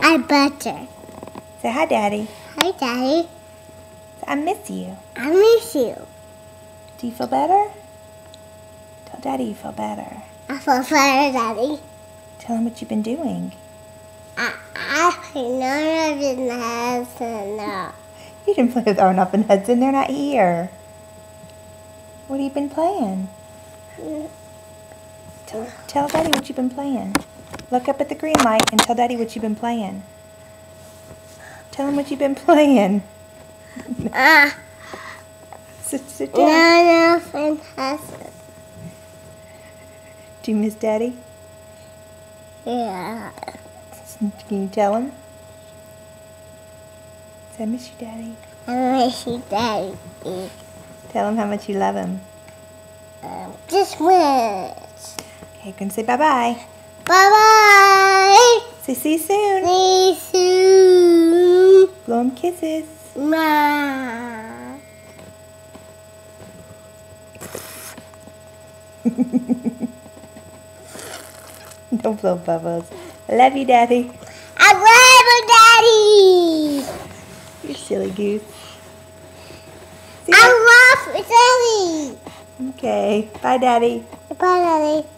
I butter. Say hi, Daddy. Hi, Daddy. I miss you. I miss you. Do you feel better? Tell Daddy you feel better. I feel better, Daddy. Tell him what you've been doing. I know nothing has to know. You didn't play with Arnold and Hudson. They're not here. What have you been playing? Tell Daddy what you've been playing. Look up at the green light and tell Daddy what you've been playing. Tell him what you've been playing. Sit down. No, nothing has to. Do you miss Daddy? Yeah. Can you tell him? Say, I miss you, Daddy. I miss you, Daddy. Tell him how much you love him. Just minutes. Okay, you're going to say bye-bye. Bye-bye. Say see you soon. See you soon. Blow him kisses. Ma. Don't blow bubbles. I love you, Daddy. I love you, Daddy. You silly goose. I love you, Daddy. Okay. Bye, Daddy. Bye, Daddy.